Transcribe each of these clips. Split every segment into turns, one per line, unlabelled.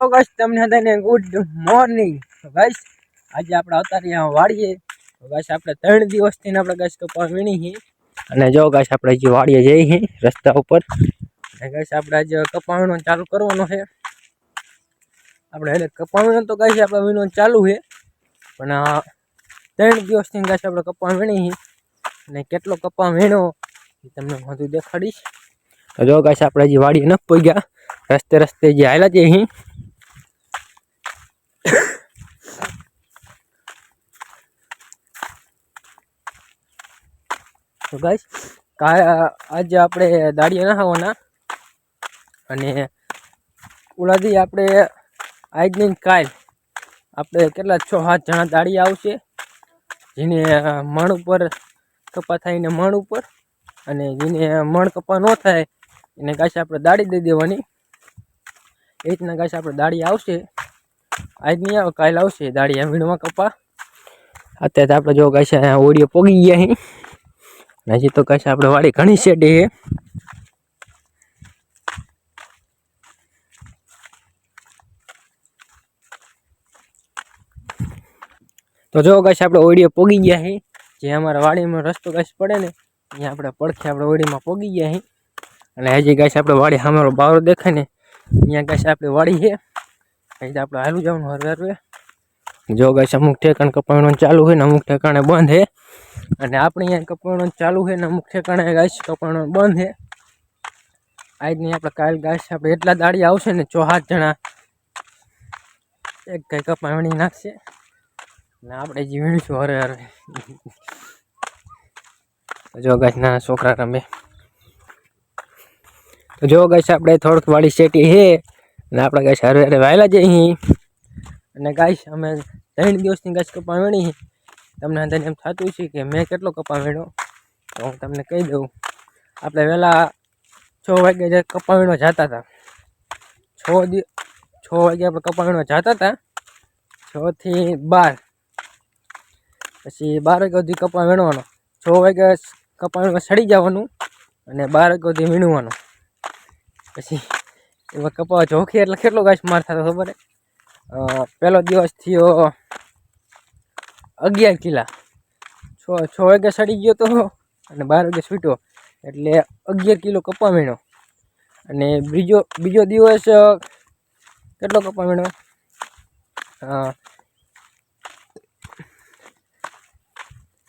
તો ગાઈસ તમને બધાને ગુડ મોર્નિંગ. ગાઈસ આજે આપણે આવતા રહ્યા વાડીએ. તો ગાઈસ આપણે 3 દિવસથી આપણે ગાઈસ કપા વીણી હી અને જો ગાઈસ આપણે જે વાડીએ જઈ હી રસ્તા ઉપર અને ગાઈસ આપણે આજે કપા વીણવાનું ચાલુ કરવાનો છે. આપણે એટલે કપા વીણવાનું તો ગાઈસ આપણે વીણવાનું ચાલુ છે પણ 3 દિવસથી ગાઈસ આપણે કપા વીણી હી અને કેટલો કપા વીણો તમને બધું દેખાડીશ. તો જો ગાઈસ આપણે જે વાડીએ ન પહોંચ્યા રસ્તે રસ્તે જે આયલા જઈ હી તો ગાઈસ આજે આપણે દાડિયા નહાવાના અને ઓલાદી આપણે આજની કાલ આપણે કેટલા 6-7 જણા દાડિયા આવશે જેને મણ ઉપર કપા થાય ને મણ ઉપર અને જેને મણ કપા ન થાય એને ગાઈસ આપણે દાડી દઈ દેવાની. એ રીતના ગાઈસ આપણે દાડિયા આવશે. આજ નહીં આવે કાલ આવશે દાડિયા વીણવા કપા. અત્યારે આપણે જો ગાઈસ ઓડિયો પોગી ગયા હી હજી તો ગાઈસ આપણે વાડી ઘણી શેડી છે. તો જો ગાઈસ આપણે ઓડિયો પોગી ગયા હી જે અમારા વાડીમાં રસ્તો ગાઈસ પડે ને અહીંયા આપણે પડખે આપણે ઓડીમાં પોગી ગયા હી અને હજી ગાઈસ આપણે વાડી સામેનો બાવરો દેખાય ને અહીંયા ગાઈસ આપણી વાડી છે. અહીં આપણે હાલું જવાનું હરવે. જો ગાઈસ અમુક ઠેકાણે કપાવવાનું ચાલુ છે ને અમુક ઠેકાણે બંધ છે અને આપણે અહીંયા કપાવવાનું ચાલુ છે ને અમુક ઠેકાણે ગાઈસ કપાવવાનું બંધ છે. આજની આપણે કાલ ગાઈસ આપણે એટલા દાડિયા આવશે ને 6-7 જણા એક કઈ કપા વીણી નાખશે ને આપણે જે વીણીશું હરે. જો ગાઈસ નાના છોકરા રમે. તો જો ગાઈસ આપણે થોડુંક વાડી શેટી છે અને આપણે ગાઈસ હરે વાયલા જઈ અને ગાઈસ અમે 3 દિવસની ગાઈસ કપા વીણી. તમને અંદર એમ થતું છે કે મેં કેટલો કપા વીણ્યો તો હું તમને કહી દઉં. આપણે વહેલા 6 વાગે જે કપા વીણવા જતા હતા 6 વાગે આપણે કપા વીણવા જતા હતા 6 થી 12 પછી 12 વાગ્યા સુધી કપા વીણવાનો 6 વાગે કપા વીણવા સડી જવાનું અને 12 વાગ્યા સુધી વીણવાનું. પછી એમાં કપા જોખી એટલે કેટલો ગાઈસ માર થતો ખબર હે. પહેલો દિવસ થયો 11 કિલા 6 વાગે સડી ગયો તો અને 12 વાગે છૂટ્યો એટલે 11 કિલો કપા વીણ્યો. અને બીજો દિવસ કેટલો કપા વીણ્યો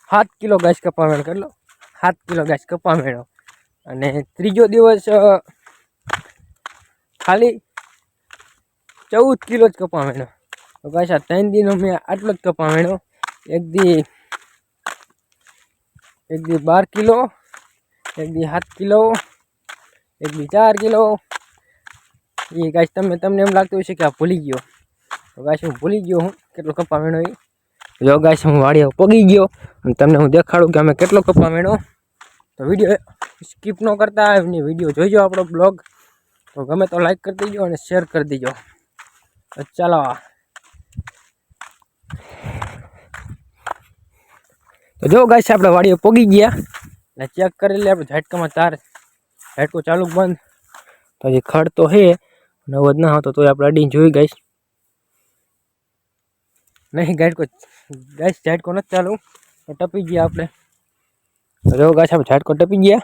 7 કિલો ગાઈસ કપા વીણ્યો. કેટલો 7 કિલો ગાઈસ કપા વીણ્યો. અને ત્રીજો દિવસ ખાલી 14 કિલો જ કપા વીણ્યો. તો ગાઈસ આ 3 દિનો મેં આટલો જ કપા વીણ્યો. એક દી 12 કિલો, એક દી 7 કિલો, એક દી 4 કિલો. એ ગાઈસ તમને એમ લાગતું હશે કે આ ભૂલી ગયો. તો ગાઈસ હું ભૂલી ગયો હું કેટલો કપા વીણ્યો એ. જો ગાઈસ હું વાડીએ પોગી ગયો અને તમને હું દેખાડું કે અમે કેટલો કપા વીણ્યો. તો વિડીયો સ્કીપ ન કરતા એમની વિડીયો જોઈજો આપણો બ્લોગ. તો ગમે તો લાઈક કરી દેજો અને શેર કરી દેજો. ચાલો તો જો ગાઈસ આપણે વાડીએ પોગી ગયા અને ચેક કરી લે આપણે ઝાટકામાં તાર ઝાટકો ચાલુ બંધ તો હજી ખડ તો છે નવજ ના હતો તો આપણે અડીને જોઈ ગાઈસ નહીં ગાઈસ ઝાટકો નથી ચાલુ તો ટપી ગયા આપણે. તો જો ગાઈસ આપણે ઝાટકો ટપી ગયા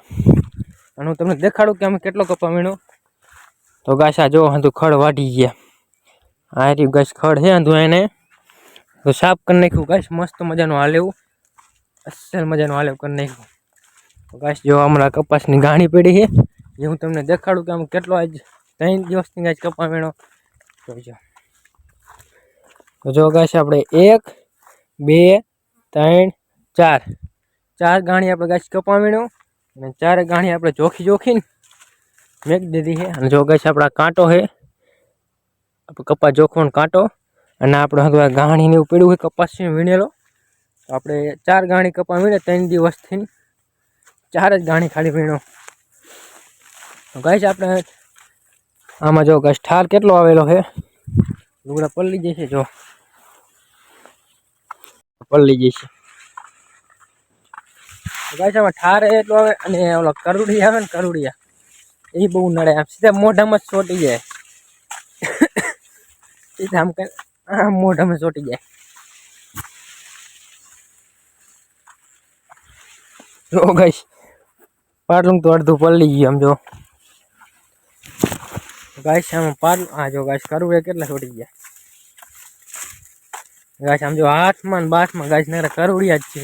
અને હું તમને દેખાડું કે અમે કેટલો કપા વીણ્યો. તો ગાઈસ આ જો હંધું ખડ વાઢી ગયા. આ રહ્યું ગાઈસ ખડ છે હંધું એને તો સાફ કરી નાખ્યું ગાઈસ. મસ્ત મજાનું હાલે એવું અસલ મજાનું હાલે કરી નાખ્યું. તો ગાઈસ જો હમણાં કપાસની ગાણી પડી છે એ હું તમને દેખાડું કે આમ કેટલો આજ 3 દિવસની ગાઈસ કપા વીણ્યો. તો જો ગાઈસ આપણે 1 2 3 4 ગાણી આપણે ગાઈસ કપા વીણ્યો અને 4 ગાણી આપણે જોખીને મેક દીધી છે. અને જો ગાઈસ આપણા કાંટો છે કપા જોખવાનો કાંટો અને આપણે હવે ગાણીને એવું પડ્યું હોય કપાસ વીણેલો. તો આપણે 4 ગાણી કપા વીણે 3 દિવસથી 4 જ ગાણી ખાલી વીણો. તો ગાઈસ આપણે આમાં જો ગાઈસ ઠાર કેટલો આવેલો છે. લુગડા પલળી જશે જો પલળી જશે. તો ગાઈસ આમાં ઠાર એટલો આવે અને ઓલા કરુડિયા આવે ને કરુડિયા એ બહુ નડે આમ સીધા મોઢામાં જ ચોટી જાય. સીધા આમ કઈ આમ મોઢામાં ચોટી જાય. જો ગાઈસ પાટલું તો અડધું પલળી ગયું આમ જો ગાઈસ. આમાં પાટલું હા જો ગાઈસ કરુડિયા કેટલા ચોટી ગયા ગાઈસ. આમ જો હાથમાં ને બાથમાં ગાઈસ નકરા કરુડિયા જ છે.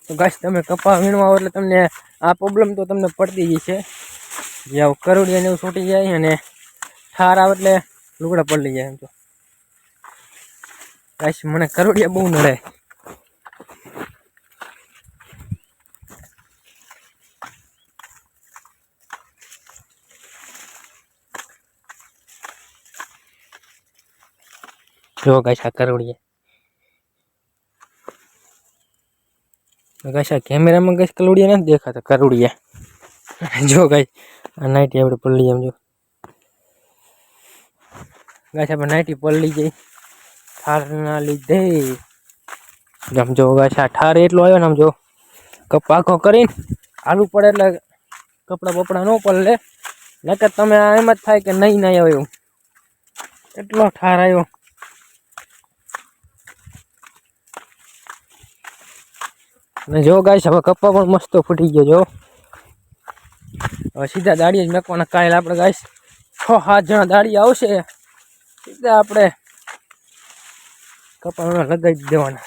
તો ગાઈસ તમે કપા વીણવા આવો એટલે તમને આ પ્રોબ્લેમ તો તમને પડતી જ છે. જે આવું કરુડિયા ને એવું છૂટી જાય અને ઠાર આવે એટલે લુગડા પલળી જાય. એમ તો ગાઈસ મને કરુડિયા બહુ નડે. જો ગાઈસ આ કરુડિયા ગાઈસ આ કેમેરામાં ગાઈસ કરુડિયા નથી દેખાતા કરુડિયા. જો ગાઈસ આ નાઈટી આપણે પલળી એમ જો ગાઈસ આપણે નાઈટી પલળી જાય ઠારના લીધે. આમ જો ગાઈસ આ ઠાર એટલો આવ્યો ને આમ જો કપાખો કરીને આલુ પડે એટલે કપડા બપડા ન પલળે. નકર તમે એમ જ થાય કે નહીં આવ્યો એટલો ઠાર આવ્યો. ને જો ગાઈસ હવે કપ્પા પણ મસ્ત ફૂટી ગયો. જો હવે સીધા દાડીએ જ મેકવાના. કાલે આપણે ગાઈસ 6-7 જણા દાડી આવશે સીધા આપણે કપ્પા લગાવી દેવાના.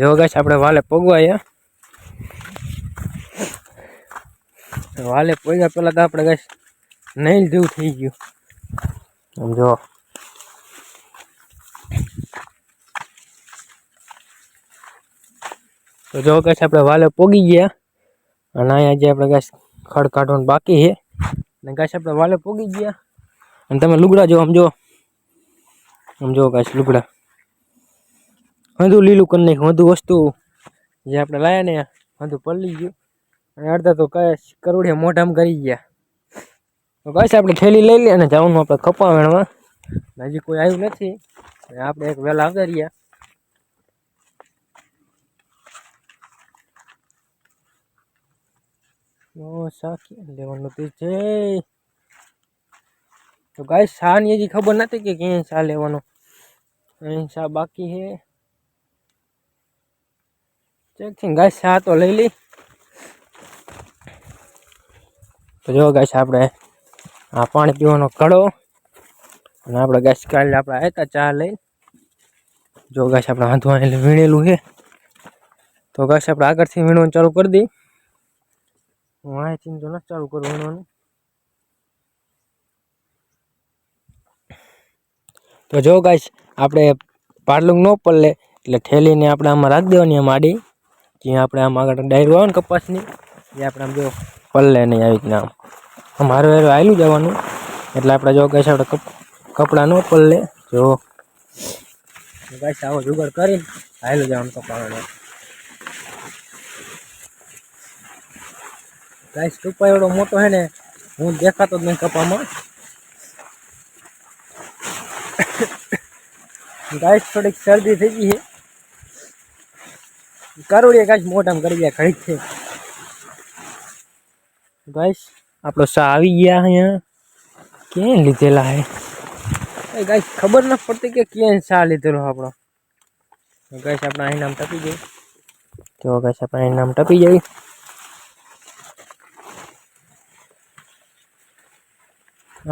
જો ગાઈસ આપણે વાલે પગવાયા. વાલે પોગ્યા પેલા તો આપણે ગાઈસ નહીં જેવું થઈ ગયું. આમ જો તો જો ગાઈસ આપણે વાલે પોગી ગયા અને અહીંયા જે આપણે ગાઈસ ખડ કાઢવાનું બાકી છે. અને ગાઈસ આપણે વાલે પોગી ગયા અને તમે લુગડા જો આમ જો ગાઈસ લુગડા બધું લીલું કરી નાખ્યું. બધું વસ્તુ જે આપણે લાયા ને બધું પલળી ગયું અને અડધા તો ગાઈસ કરુડિયા મોઢામાં કરી ગયા. તો ગાઈસ આપણે થેલી લઈ લઈએ અને જવાનું આપણે કપા વીણવા. હજી કોઈ આવ્યું નથી. આપણે એક વહેલા આવતા રહ્યા. સાકી લેવાનું છે. તો ગાઈસ શાની હજી ખબર નથી કે ક્યાં શા લેવાનો. અહીં શા બાકી છે ચેક છે ગાઈસ. શા તો લઈ લી. તો જો ગાઈસ આપણે આ પાણી પીવાનો કડો અને આપણે ગાઈસ કાલે આપણે આવ્યા હતા ચા લઈ. જો ગાઈસ આપણે હાથમાં વીણેલું છે. તો ગાઈસ આપણે આગળથી વીણવાનું ચાલુ કરી દઈ. હું અહીંથી તો નથી ચાલુ કરું વીણવાનું. તો જો ગાઈસ આપણે પાટલું ન પલળે એટલે ઠેલીને આપણે આમાં રાખી દેવાની આમ આડી. જ્યાં આપણે આમ આગળ ડાયરો આવે ને કપાસની એ આપણે આમ જો પલળે નહીં આવી રીતના આમ હારું હારું હાલ્યું જવાનું. એટલે આપણે જો ગાઈસ આપણે કપડાં ન પલળે. જો ગાઈસ આવો જુગાડ કરીને હાલ્યું જવાનું કપાવાનું. ગાઈસ કપા એવડો મોટો છે ને હું દેખાતો જ નહીં કપામાં. ગાઈસ થોડીક શરદી થઈ ગઈ છે. કરુડિયા ગાઈસ મોઢામાં કરી ગયા ઘડીક છે. ગાઈસ આપણો શા આવી ગયા અહીંયા. ક્યાં લીધેલા હે ગાઈસ ખબર ન પડતી કે ક્યાં શા લીધેલો આપણો. ગાઈસ આપણે અહીં નામ ટપી જાય. તો ગાઈસ આપણે અહીં નામ ટપી જાય.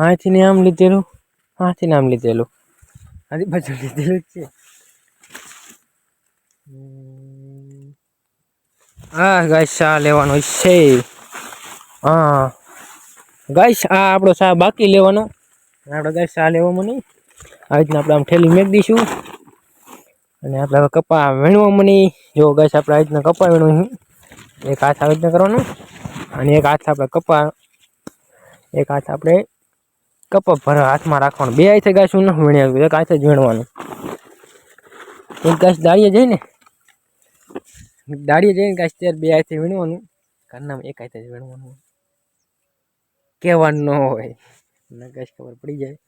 અહીંથી ને આમ લીધેલું આથી નામ લીધેલું આથી બાજુ લીધેલું છે. હા ગાઈસ શા લેવાનો છે. હા ગાઈસ આ આપણો શા બાકી લેવાનો. આપણે ગાઈસ શા લેવામાં નહીં. આવી રીતના આપણે આમ ઠેલી મેક દઈશું અને આપણે હવે કપા વીણવામાં નહીં. જો ગાઈસ આપણે આવી રીતના કપા વીણવું. એક હાથ આવી રીતના કરવાનો અને એક હાથ આપણે કપા એક હાથ આપણે કપા ભર હાથમાં રાખવાનું. બે હાથે ગાઈસ હું ન વીણ્યા એક હાથે જ વીણવાનું. એક ગાઈસ દાળીએ જઈને ગાઈસ ત્યારે બે હાથે વીણવાનું. ઘરનામાં એક હાથે જ વીણવાનું. કહેવાનું ન હોય ને ગાઈસ ખબર પડી જાય.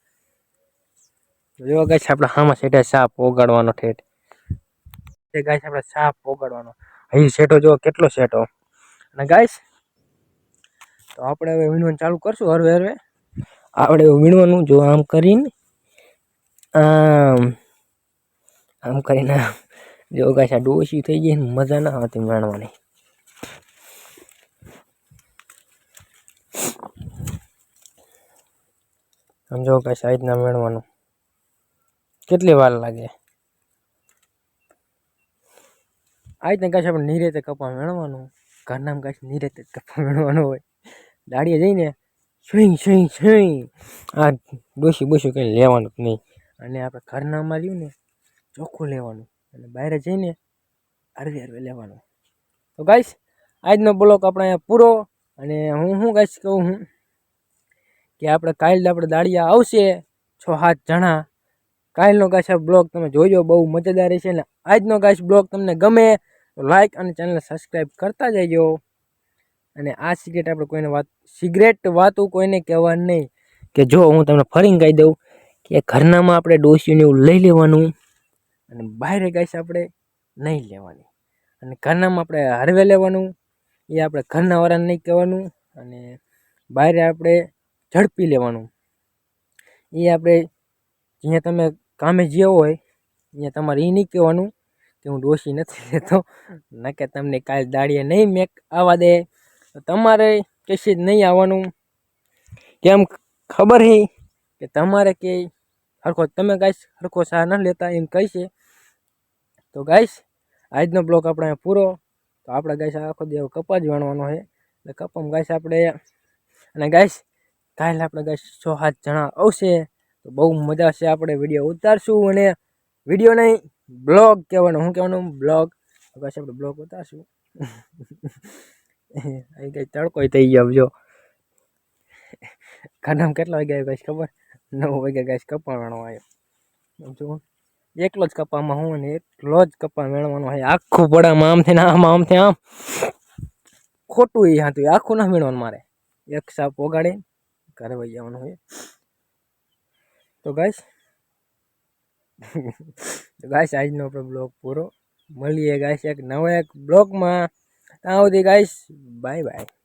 જો ગાઈસ આપણે હામાં સેટે સાપ ઓગાડવાનો ઠેઠ તે ગાઈસ આપણે સાપ ઓગાડવાનો અહીં સેટો જો કેટલો સેટો અને ગાઈસ તો આપણે હવે વીણવાનું ચાલુ કરશું હરવે હરવે આપણે વીણવાનું જો આમ કરીને આમ આમ કરીને જો ગાઈસ આ ડોસી થઈ ગઈ મજા ના આવતી વીણવાની સમજો ગાઈસ આ રીતના વીણવાનું કેટલી વાર લાગે આ રીતના ગાઈસ આપણે નીરેતે કપા વીણવાનું ઘરનામ ગાઈસ નીરેતે કપા વીણવાનું હોય દાડીએ જઈને સ્વિંગ સ્વિંગ સ્વિંગ આ ડોસી બોસી કંઈ લેવાનું જ નહીં અને આપણે ઘરનામાં રહ્યું ને ચોખ્ખું લેવાનું અને બહાર જઈને હરવે હરવે લેવાનું તો ગાઈસ આજનો બ્લોગ આપણે અહીંયા પૂરો અને હું ગાઈસ કહું હું કે આપણે કાલે આપણે દાડિયા આવશે 6-7 જણા કાલનો ગાઈસ આ બ્લોગ તમે જોજો બહુ મજેદાર છે ને આજનો ગાઈસ બ્લોગ તમને ગમે તો લાઈક અને ચેનલને સબસ્ક્રાઈબ કરતા જજો અને આ સિગરેટ વાતો કોઈને કહેવાની નહીં કે જો હું તમને ફરીને કહી દઉં કે ઘરનામાં આપણે ડોસીને એવું લઈ લેવાનું અને બહાર ગાઈસ આપણે નહીં લેવાની અને ઘરનામાં આપણે હરવે લેવાનું એ આપણે ઘરના વાળાને નહીં કહેવાનું અને બહાર આપણે ઝડપી લેવાનું એ આપણે જ્યાં તમે કામે જ્યાં હોય ત્યાં તમારે એ નહીં કહેવાનું કે હું ડોસી નથી લેતો ના કે તમને કાલ દાડીએ નહીં મેક આવવા દે તો તમારે કશી જ નહીં આવવાનું કેમ ખબર હે કે તમારે કે હરખો તમે ગાઈસ હરખો સા ન લેતા એમ કહીશે તો ગાઈસ આજનો બ્લોગ આપણે પૂરો તો આપણે ગાઈસ આખો દેવ કપા જ વણવાનો છે એટલે કપામાં ગાઈસ આપણે અને ગાઈસ કાલે આપણે ગાઈસ 6-7 જણા આવશે તો બહુ મજા છે આપણે વિડીયો ઉતારશું અને વિડીયો નહીં બ્લોગ કહેવાનું શું કહેવાનું બ્લોગ ગાઈસ આપણે બ્લોગ ઉતારશું અહીં કઈ તડકો થઈ ગયો જો ઘરનામ કેટલા વાગ્યા ગાઈસ ખબર 9 વાગ્યા ગાઈસ કપા વેણવા આવ્યો જો એકલો જ કપામાં હું ને એકલો જ કપા વેણવાનો હોય આખું પડામાં આમથી ને આમથી આમ ખોટું એ હતું આખું ના વેણવાનું મારે એક સાપ ઓગાડી ઘરે વહી જવાનું હોય તો ગાઈસ આજનો આપણો બ્લોગ પૂરો મળીએ ગાઈસ એક નવા એક બ્લોગમાં ત્યાં સુધી ગાઈસ બાય બાય